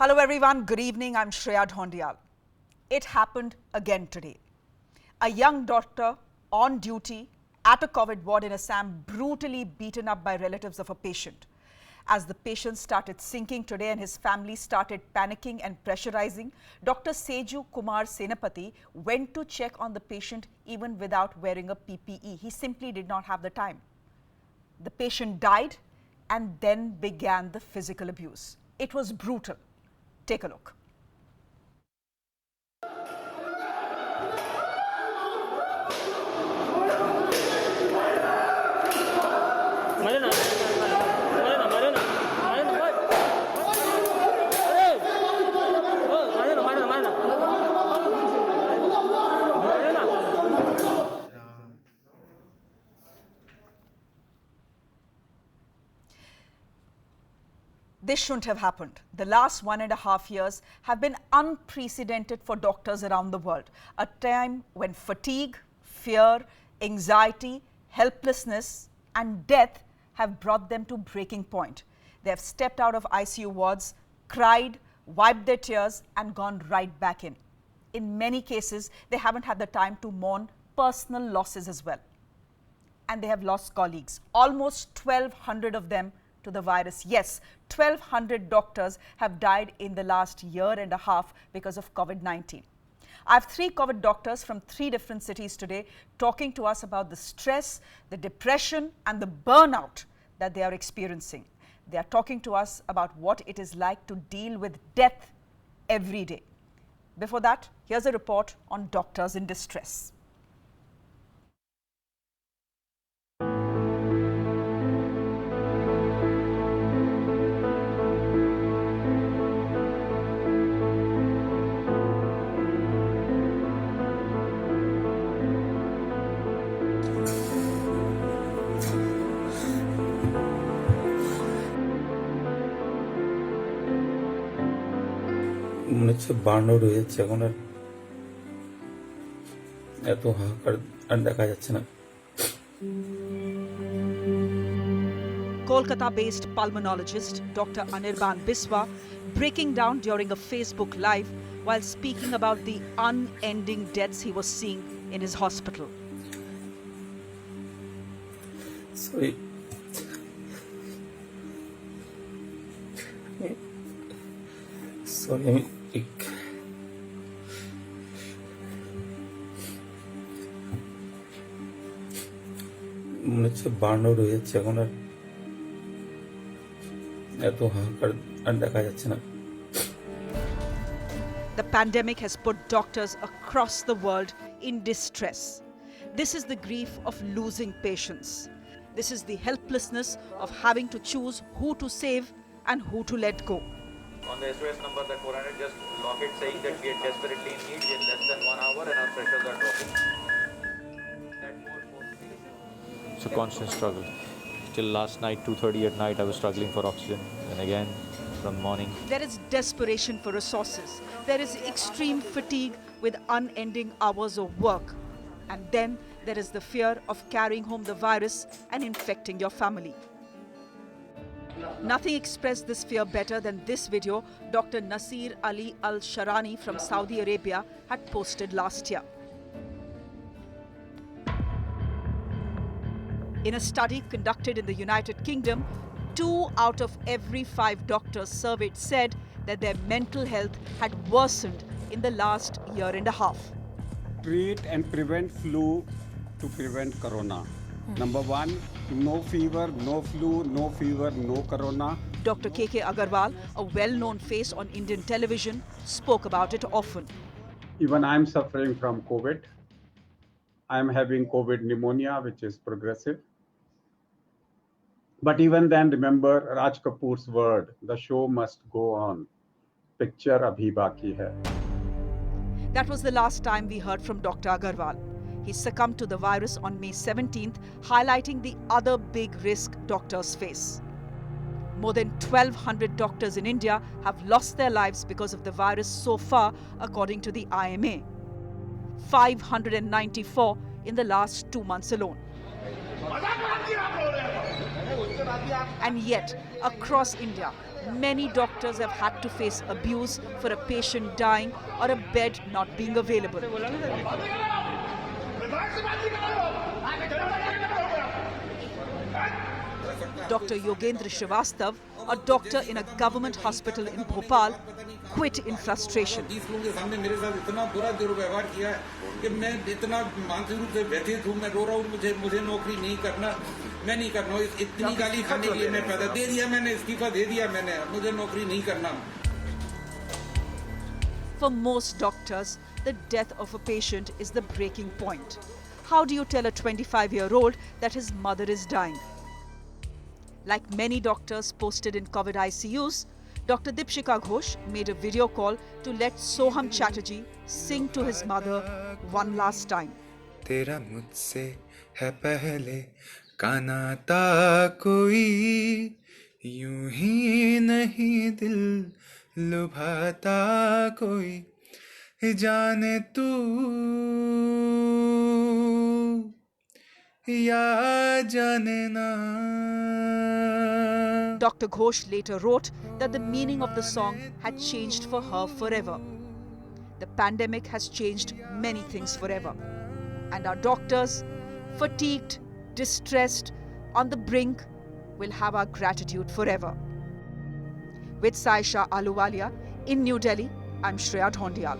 Hello everyone, good evening. I'm Shreya Dhondiyal. It happened again today. A young doctor on duty at a COVID ward in Assam brutally beaten up by relatives of a patient. As the patient started sinking today and his family started panicking and pressurizing, Dr. Seju Kumar Senapati went to check on the patient even without wearing a PPE. He simply did not have the time. The patient died and then began the physical abuse. It was brutal. Take a look. This shouldn't have happened. The last 1.5 years have been unprecedented for doctors around the world. A time when fatigue, fear, anxiety, helplessness and death have brought them to breaking point. They have stepped out of ICU wards, cried, wiped their tears and gone right back in. In many cases, they haven't had the time to mourn personal losses as well. And they have lost colleagues, almost 1,200 of them to the virus. Yes, 1,200 doctors have died in the last 1.5 years because of COVID-19. I have 3 COVID doctors from 3 different cities today talking to us about the stress, the depression and the burnout that they are experiencing. They are talking to us about what it is like to deal with death every day. Before that, here's a report on doctors in distress. Burnout হয়ে যাচ্ছে এখন আর এত হাহাকার আর দেখা যাচ্ছে না Kolkata-based pulmonologist Dr. Anirban Biswa breaking down during a Facebook Live while speaking about the unending deaths he was seeing in his hospital. Sorry, I mean, মনে হচ্ছে বার্নআউট হয়ে যাচ্ছে এখন আর এত হাহাকার আর দেখা যাচ্ছে না The pandemic has put doctors across the world in distress. This is the grief of losing patients. This is the helplessness of having to choose who to save and who to let go. On the SOS number that 400, just log it saying that we are desperately in need in less than 1 hour and our pressures are dropping. It's a constant struggle. Till last night, 2:30 at night, I was struggling for oxygen. And again, from morning. There is desperation for resources. There is extreme fatigue with unending hours of work. And then there is the fear of carrying home the virus and infecting your family. Nothing expressed this fear better than this video Dr. Nasir Ali Al-Sharani from Saudi Arabia had posted last year. In a study conducted in the United Kingdom, 2 out of every 5 doctors surveyed said that their mental health had worsened in the last 1.5 years. Treat and prevent flu to prevent corona. Number 1, no fever, no flu, no fever, no corona. Dr. K.K. Agarwal, a well-known face on Indian television, spoke about it often. Even I'm suffering from COVID. I'm having COVID pneumonia, which is progressive. But even then, remember Raj Kapoor's word, the show must go on. Picture abhi baki hai. That was the last time we heard from Dr. Agarwal. He succumbed to the virus on May 17th, highlighting the other big risk doctors face. More than 1,200 doctors in India have lost their lives because of the virus so far, according to the IMA. 594 in the last 2 months alone. And yet, across India, many doctors have had to face abuse for a patient dying or a bed not being available. Dr. Yogendra Srivastav, a doctor in a government hospital in Bhopal, quit in frustration. For most doctors, the death of a patient is the breaking point. How do you tell a 25-year-old that his mother is dying? Like many doctors posted in COVID ICUs, Dr. Dipshika Ghosh made a video call to let Soham Chatterjee sing to his mother one last time. तेरा मुझसे है पहले का नाता कोई यूं ही नहीं दिल लुभाता कोई जाने तू या जाने ना. Dr. Ghosh later wrote that the meaning of the song had changed for her forever. The pandemic has changed many things forever. And our doctors, fatigued, distressed, on the brink, will have our gratitude forever. With Saisha Aluwalia in New Delhi, I'm Shreya Dhondial.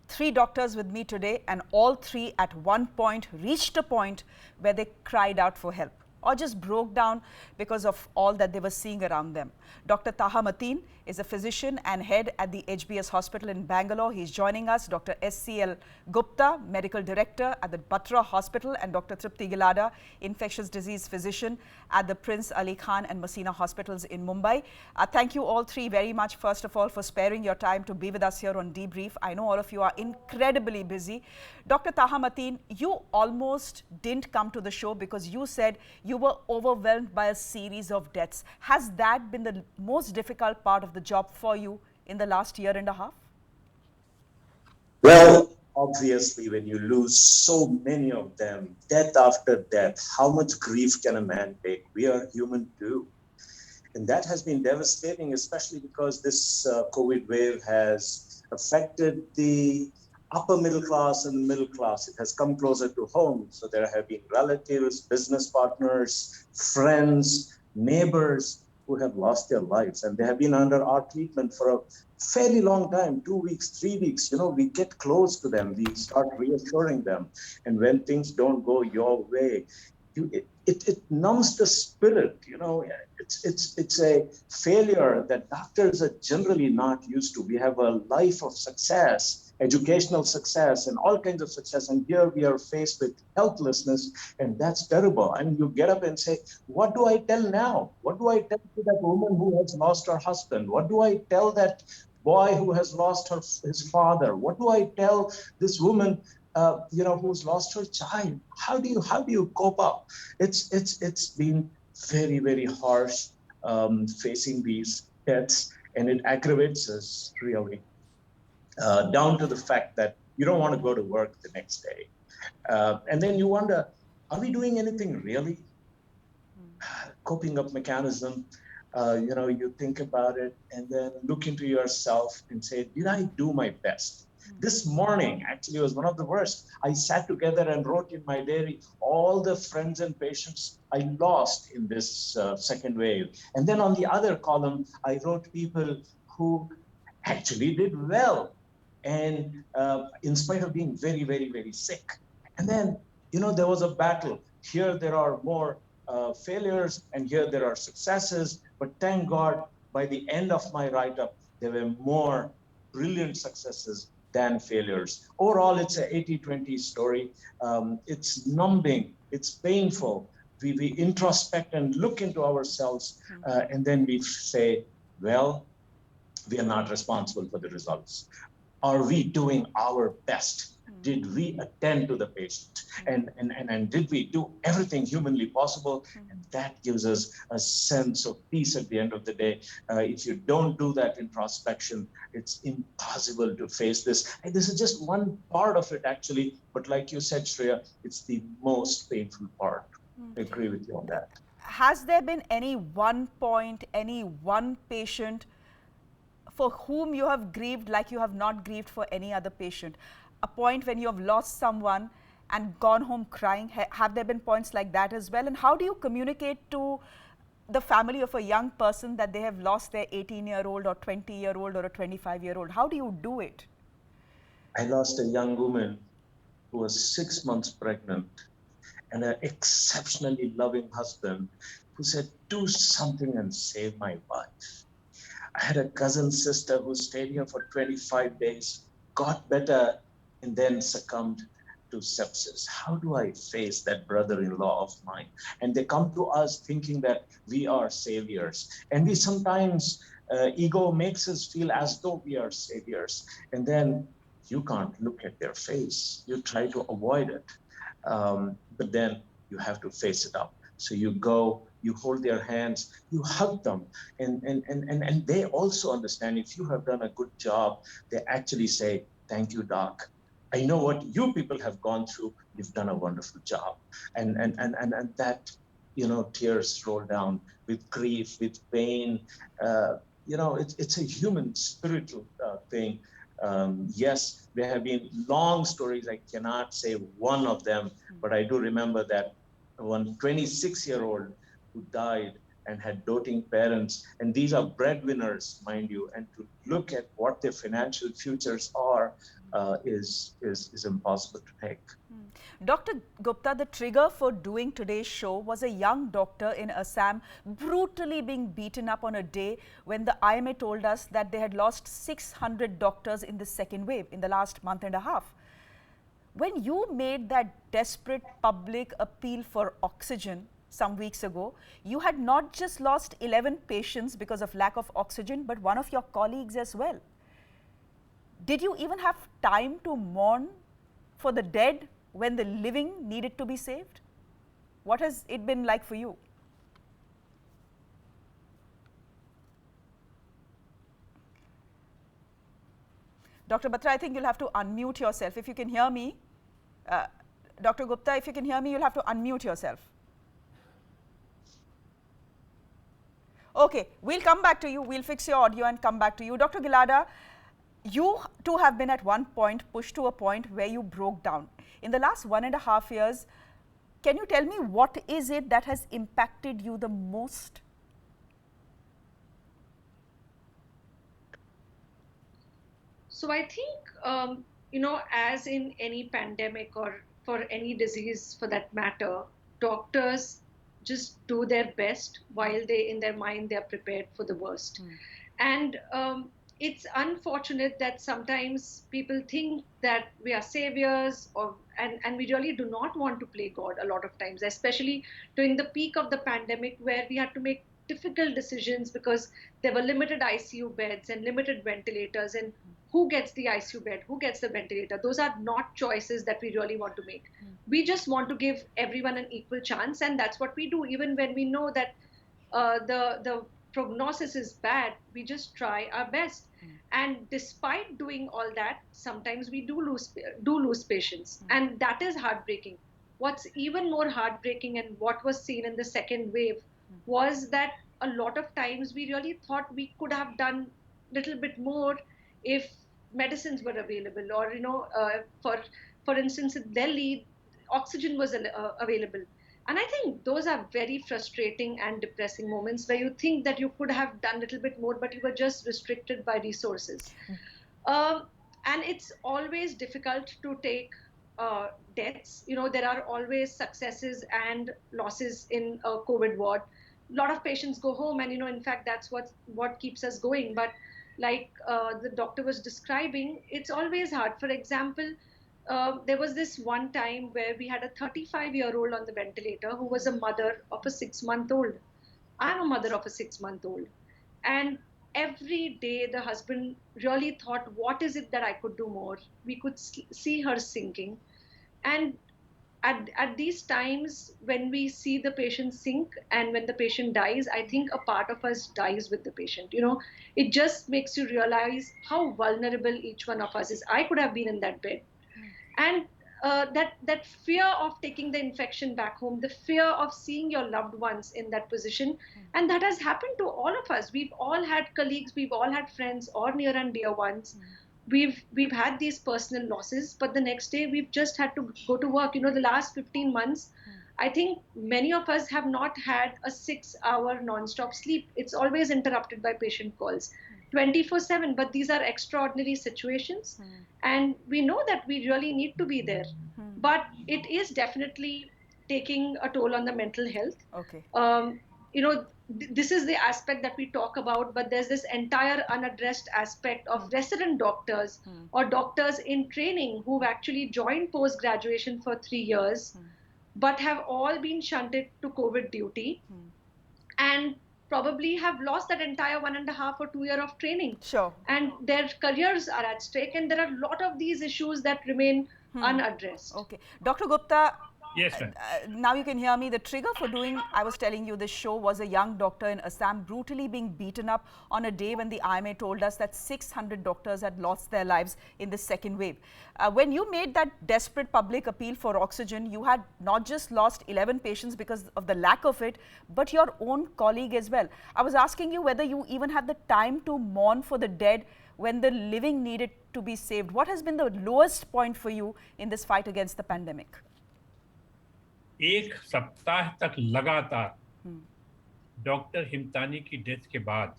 3 doctors with me today, and all 3 at one point reached a point where they cried out for help or just broke down because of all that they were seeing around them. Dr. Taha Mateen is a physician and head at the HBS hospital in Bangalore. He's joining us. Dr. SCL Gupta, medical director at the Batra Hospital, and Dr. Tripti Gilada, infectious disease physician at the Prince Ali Khan and Masina hospitals in Mumbai. Thank you all 3 very much, first of all, for sparing your time to be with us here on Debrief. I know all of you are incredibly busy. Dr. Taha Mateen, you almost didn't come to the show because you said you were overwhelmed by a series of deaths. Has that been the most difficult part of the job for you in the last year and a half? Well, obviously, when you lose so many of them, death after death, how much grief can a man take? We are human too. And that has been devastating, especially because this COVID wave has affected the upper middle class and middle class. It has come closer to home. So there have been relatives, business partners, friends, neighbors who have lost their lives, and they have been under our treatment for a fairly long time, 2 weeks, 3 weeks. You know, we get close to them, we start reassuring them. And when things don't go your way, it numbs the spirit. You know, it's a failure that doctors are generally not used to. We have a life of success, educational success, and all kinds of success. And here we are faced with helplessness, and that's terrible. And you get up and say, what do I tell now? What do I tell to that woman who has lost her husband? What do I tell that boy who has lost his father? What do I tell this woman who's lost her child? How do you cope up? It's been very, very harsh facing these deaths, and it aggravates us really, down to the fact that you don't want to go to work the next day. And then you wonder, are we doing anything really? Coping up mechanism, you think about it and then look into yourself and say, did I do my best? This morning actually was one of the worst. I sat together and wrote in my diary all the friends and patients I lost in this second wave. And then on the other column, I wrote people who actually did well, and in spite of being very, very, very sick. And then, there was a battle. Here there are more failures, and here there are successes. But thank God, by the end of my write-up, there were more brilliant successes than failures. Overall, it's an 80-20 story. It's numbing, it's painful. We introspect and look into ourselves, and then we say, well, we are not responsible for the results. Are we doing our best Did we attend to the patient? And did we do everything humanly possible? And that gives us a sense of peace at the end of the day. If you don't do that introspection, it's impossible to face this. And this is just one part of it, actually. But like you said, Shreya, it's the most painful part. I agree with you on that. Has there been any one point, any one patient for whom you have grieved like you have not grieved for any other patient? A point when you have lost someone and gone home crying? Have there been points like that as well? And how do you communicate to the family of a young person that they have lost their 18-year-old or 20-year-old or a 25-year-old? How do you do it? I lost a young woman who was 6 months pregnant and an exceptionally loving husband who said, do something and save my wife. I had a cousin sister who stayed here for 25 days, got better, and then succumbed to sepsis. How do I face that brother-in-law of mine? And they come to us thinking that we are saviors. And we sometimes, ego makes us feel as though we are saviors. And then you can't look at their face. You try to avoid it. But then you have to face it up. So you go, you hold their hands, you hug them, and they also understand if you have done a good job, they actually say, thank you, doc. I know what you people have gone through. You've done a wonderful job. And that, tears roll down with grief, with pain. It's a human spiritual thing. Yes, there have been long stories. I cannot say one of them, but I do remember that one 26-year-old who died and had doting parents, and these are breadwinners, mind you, and to look at what their financial futures are is impossible to take. Dr. Gupta, the trigger for doing today's show was a young doctor in Assam brutally being beaten up on a day when the IMA told us that they had lost 600 doctors in the second wave in the last month and a half. When you made that desperate public appeal for oxygen some weeks ago, you had not just lost 11 patients because of lack of oxygen, but one of your colleagues as well. Did you even have time to mourn for the dead when the living needed to be saved? What has it been like for you? Dr. Batra, I think you'll have to unmute yourself. If you can hear me, Dr. Gupta, if you can hear me, you'll have to unmute yourself. Okay, we'll come back to you. We'll fix your audio and come back to you. Dr. Gilada, you too have been at one point pushed to a point where you broke down. In the last 1.5 years, can you tell me what is it that has impacted you the most? So I think, as in any pandemic or for any disease for that matter, doctors just do their best while in their mind, they are prepared for the worst. And it's unfortunate that sometimes people think that we are saviors and we really do not want to play God a lot of times, especially during the peak of the pandemic where we had to make difficult decisions because there were limited ICU beds and limited ventilators, and who gets the ICU bed, who gets the ventilator. Those are not choices that we really want to make. We just want to give everyone an equal chance, and that's what we do. Even when we know that the prognosis is bad, we just try our best. And despite doing all that, sometimes we do lose patients, and that is heartbreaking. What's even more heartbreaking and what was seen in the second wave was that a lot of times we really thought we could have done a little bit more if medicines were available, or for instance in Delhi, oxygen was available. And I think those are very frustrating and depressing moments where you think that you could have done a little bit more, but you were just restricted by resources. And it's always difficult to take deaths. There are always successes and losses in a COVID ward. A lot of patients go home, and in fact that's what keeps us going. But like the doctor was describing, it's always hard. For example, there was this one time where we had a 35-year-old on the ventilator who was a mother of a 6-month-old. I'm a mother of a 6-month-old. And every day the husband really thought, what is it that I could do more? We could see her sinking. And at these times when we see the patient sink and when the patient dies, I think a part of us dies with the patient. It just makes you realize how vulnerable each one of us is. I could have been in that bed. And that fear of taking the infection back home, the fear of seeing your loved ones in that position, and that has happened to all of us. We've all had colleagues, we've all had friends or near and dear ones. We've had these personal losses, but the next day we've just had to go to work. The last 15 months, I think many of us have not had a 6-hour non-stop sleep. It's always interrupted by patient calls 24/7, but these are extraordinary situations. And we know that we really need to be there, but it is definitely taking a toll on the mental health. Okay. This is the aspect that we talk about, but there's this entire unaddressed aspect of resident doctors or doctors in training who've actually joined post-graduation for 3 years, but have all been shunted to COVID duty and probably have lost that entire 1.5 or 2 year of training. Sure. And their careers are at stake, and there are a lot of these issues that remain unaddressed. Okay. Dr. Gupta, Yes, ma'am. now you can hear me. The trigger for doing, I was telling you, this show was a young doctor in Assam brutally being beaten up on a day when the IMA told us that 600 doctors had lost their lives in the second wave. When you made that desperate public appeal for oxygen, you had not just lost 11 patients because of the lack of it, but your own colleague as well. I was asking you whether you even had the time to mourn for the dead when the living needed to be saved. What has been the lowest point for you in this fight against the pandemic? 1 सप्ताह तक लगातार doctor हिमतानी की death के बाद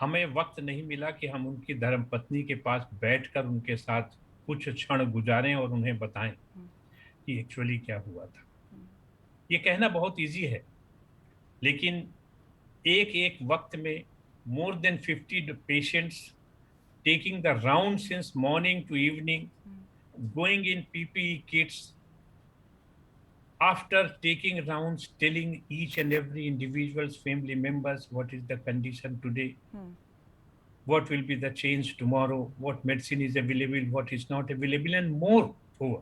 हमें वक्त नहीं मिला कि हम उनकी धर्मपत्नी के पास बैठकर उनके साथ कुछ क्षण गुजारें और उन्हें बताएं कि एक्चुअली क्या हुआ था। ये कहना बहुत इजी है, लेकिन एक वक्त में more than 50 patients taking the round since morning to evening, going in PPE kits, after taking rounds, telling each and every individual's family members what is the condition today, what will be the change tomorrow, what medicine is available, what is not available, and more over.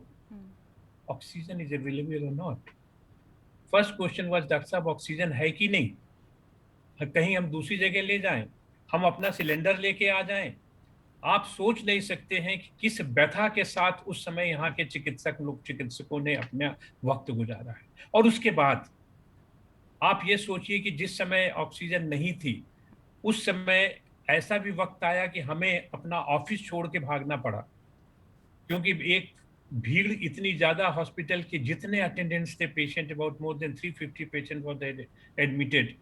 Oxygen is available or not? First question was, doctor साहब oxygen है कि नहीं, कहीं हम दूसरी जगह ले जाएं, हम अपना सिलेंडर लेके आ जाएं। आप सोच नहीं सकते हैं कि किस व्यथा के साथ उस समय यहाँ के चिकित्सकों ने अपना वक्त गुजारा है। और उसके बाद आप ये सोचिए कि जिस समय ऑक्सीजन नहीं थी, उस समय ऐसा भी वक्त आया कि हमें अपना ऑफिस छोड़ के भागना पड़ा, क्योंकि एक भीड़ इतनी ज्यादा, हॉस्पिटल के जितने अटेंडेंट्स थे, patient about more than 350 patient were admitted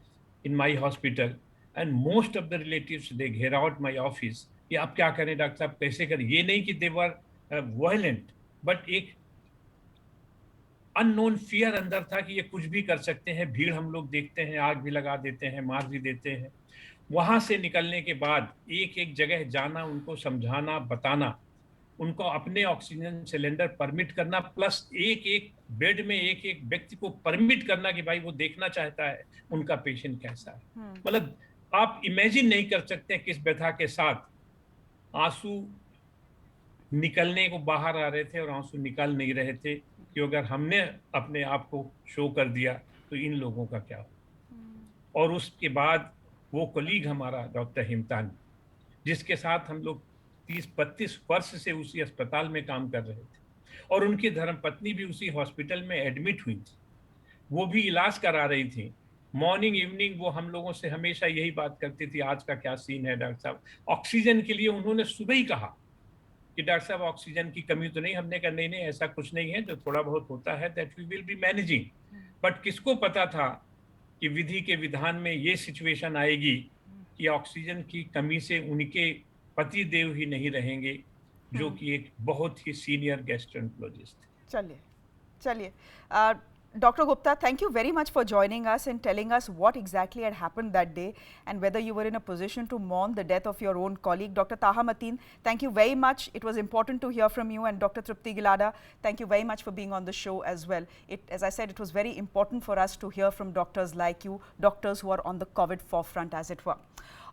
in my hospital, and most of the relatives they घेर आउट माय ऑफिस कि आप क्या करें डॉक्टर साहब, कैसे करें। ये नहीं कि दे वर वायलेंट, बट एक अननोन फियर अंदर था कि ये कुछ भी कर सकते हैं। भीड़ हम लोग देखते हैं, आग भी लगा देते हैं, मार भी देते हैं। वहां से निकलने के बाद एक जगह जाना, उनको समझाना, बताना, उनको अपने ऑक्सीजन सिलेंडर परमिट करना, प्लस एक बेड में एक व्यक्ति को परमिट करना कि भाई वो देखना चाहता है उनका पेशेंट कैसा है। मतलब आप इमेजिन नहीं कर सकते किस व्यथा के साथ आंसू निकलने को बाहर आ रहे थे और आंसू निकल नहीं रहे थे कि अगर हमने अपने आप को शो कर दिया तो इन लोगों का क्या हो। और उसके बाद वो कलीग हमारा डॉक्टर हिमतानी, जिसके साथ हम लोग 30-32 वर्ष से उसी अस्पताल में काम कर रहे थे, और उनकी धर्मपत्नी भी उसी हॉस्पिटल में एडमिट हुई थी, वो भी इलाज करा रही थी। मॉर्निंग इवनिंग वो हम लोगों से हमेशा यही बात करती थी, आज का क्या सीन है डॉक्टर साहब। ऑक्सीजन के लिए उन्होंने सुबह ही कहा कि डॉक्टर साहब ऑक्सीजन की कमी तो नहीं। हमने कहा नहीं ऐसा कुछ नहीं है, जो थोड़ा बहुत होता है that we will be managing. But किसको पता था कि विधि के विधान में ये सिचुएशन आएगी कि ऑक्सीजन की कमी से उनके पति देव ही नहीं रहेंगे, जो कि एक बहुत ही सीनियर गैस्ट्रोएंटरोलॉजिस्ट। चलिए Dr. Gupta, thank you very much for joining us and telling us what exactly had happened that day and whether you were in a position to mourn the death of your own colleague. Dr. Taha Mateen, thank you very much. It was important to hear from you. And Dr. Tripti Gilada, thank you very much for being on the show as well. As I said, it was very important for us to hear from doctors like you, doctors who are on the COVID forefront, as it were.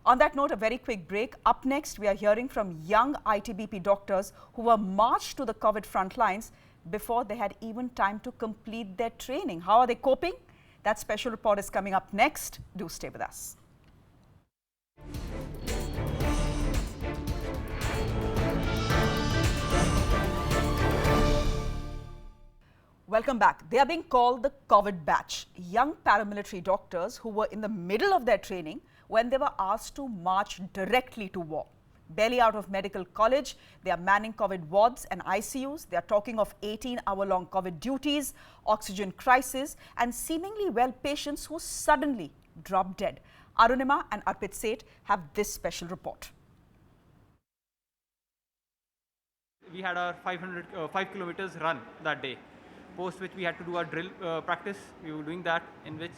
On that note, a very quick break. Up next, we are hearing from young ITBP doctors who were marched to the COVID front lines before they had even time to complete their training. How are they coping? That special report is coming up next. Do stay with us. Welcome back. They are being called the COVID batch. Young paramilitary doctors who were in the middle of their training when they were asked to march directly to war. Barely out of medical college, they are manning COVID wards and ICUs. They are talking of 18-hour-long COVID duties, oxygen crisis, and seemingly well patients who suddenly drop dead. Arunima and Arpit Seth have this special report. We had our 5 kilometers run that day, post which we had to do our drill practice. We were doing that, in which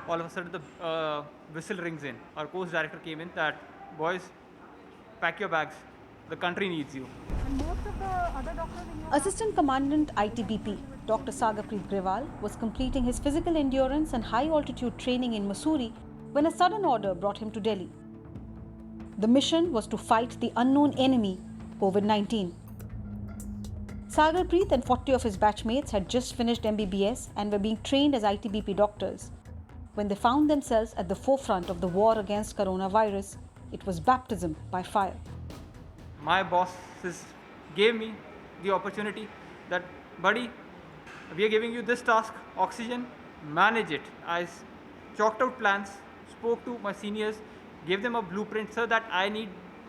all of a sudden the whistle rings in. Our course director came in that, boys, pack your bags, the country needs you. Assistant Commandant ITBP, Dr. Sagarpreet Grewal, was completing his physical endurance and high altitude training in Mussoorie when a sudden order brought him to Delhi. The mission was to fight the unknown enemy, COVID-19. Sagarpreet and 40 of his batchmates had just finished MBBS and were being trained as ITBP doctors. When they found themselves at the forefront of the war against coronavirus, it was baptism by fire. My bosses gave me the opportunity that, buddy, we are giving you this task, oxygen, manage it. I chalked out plans, spoke to my seniors, gave them a blueprint, sir, that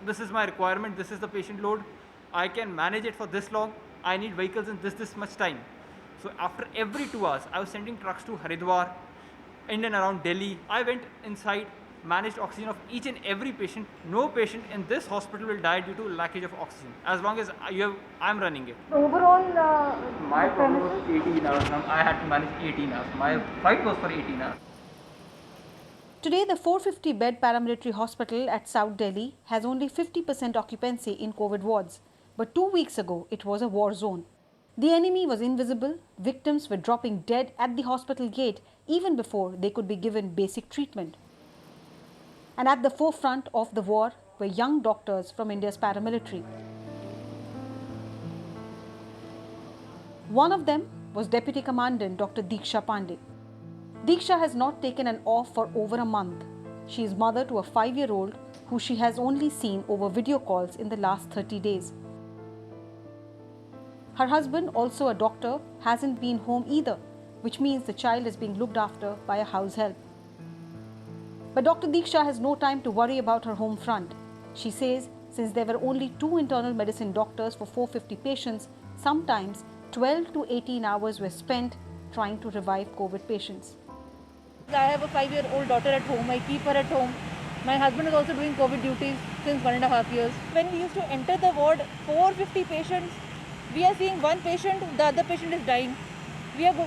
this is my requirement, this is the patient load, I can manage it for this long, I need vehicles in this much time. So after every 2 hours, I was sending trucks to Haridwar, in and around Delhi. I went inside, managed oxygen of each and every patient. No patient in this hospital will die due to lackage of oxygen, as long as I'm running it. Overall, my problem was 18 hours. I had to manage 18 hours. My fight was for 18 hours. Today, the 450-bed paramilitary hospital at South Delhi has only 50% occupancy in COVID wards. But 2 weeks ago, it was a war zone. The enemy was invisible. Victims were dropping dead at the hospital gate even before they could be given basic treatment. And at the forefront of the war were young doctors from India's paramilitary. One of them was Deputy Commandant Dr. Diksha Pandey. Diksha has not taken an off for over a month. She is mother to a 5-year-old who she has only seen over video calls in the last 30 days. Her husband, also a doctor, hasn't been home either, which means the child is being looked after by a house help. But Dr. Diksha has no time to worry about her home front. She says since there were only 2 internal medicine doctors for 450 patients, sometimes 12 to 18 hours were spent trying to revive COVID patients. I have a 5-year-old daughter at home. I keep her at home. My husband is also doing COVID duties since 1.5 years. When we used to enter the ward, 450 patients, we are seeing one patient, the other patient is dying.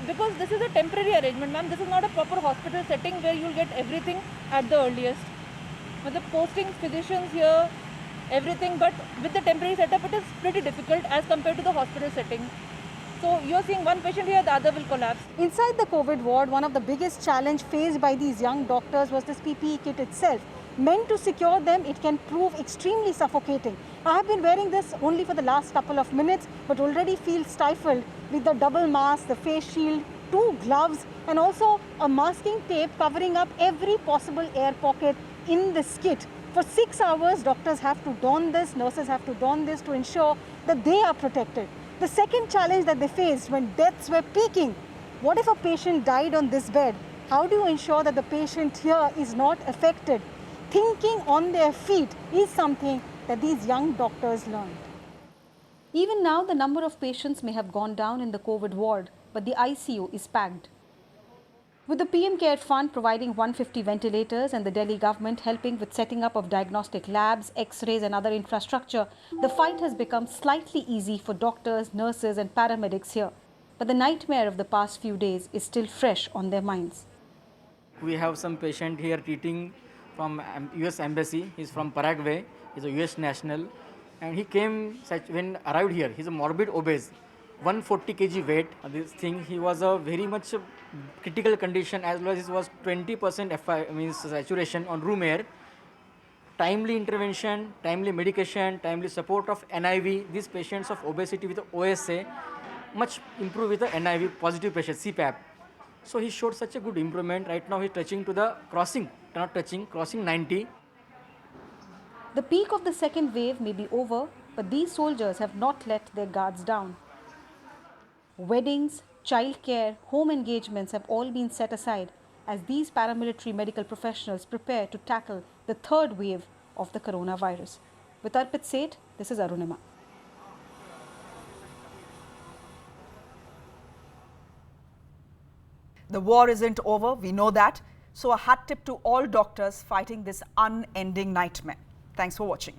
Because this is a temporary arrangement, ma'am. This is not a proper hospital setting where you'll get everything at the earliest. With the posting physicians here, everything, but with the temporary setup, it is pretty difficult as compared to the hospital setting. So you're seeing one patient here, the other will collapse. Inside the COVID ward, one of the biggest challenge faced by these young doctors was this PPE kit itself. Meant to secure them, it can prove extremely suffocating. I have been wearing this only for the last couple of minutes, but already feel stifled with the double mask, the face shield, 2 gloves, and also a masking tape covering up every possible air pocket in this kit. For 6 hours, doctors have to don this, nurses have to don this to ensure that they are protected. The second challenge that they faced when deaths were peaking, what if a patient died on this bed? How do you ensure that the patient here is not affected? Thinking on their feet is something that these young doctors learned. Even now, the number of patients may have gone down in the COVID ward, but the ICU is packed. With the PM Care Fund providing 150 ventilators and the Delhi government helping with setting up of diagnostic labs, X-rays and other infrastructure, the fight has become slightly easy for doctors, nurses and paramedics here. but the nightmare of the past few days is still fresh on their minds. We have some patient here treating from US Embassy. He's from Paraguay. He's a US national. And he came, when arrived here, he's a morbid obese, 140 kg weight. This thing, he was a very much critical condition, as well as it was 20% means saturation on room air. Timely intervention, timely medication, timely support of NIV. These patients of obesity with OSA much improve with the NIV positive pressure, CPAP. So he showed such a good improvement. Right now he's touching to the crossing 90. The peak of the second wave may be over, but these soldiers have not let their guards down. Weddings, childcare, home engagements have all been set aside as these paramilitary medical professionals prepare to tackle the third wave of the coronavirus. With Arpit Seth, this is Arunima. The war isn't over, we know that. So a hat tip to all doctors fighting this unending nightmare. Thanks for watching.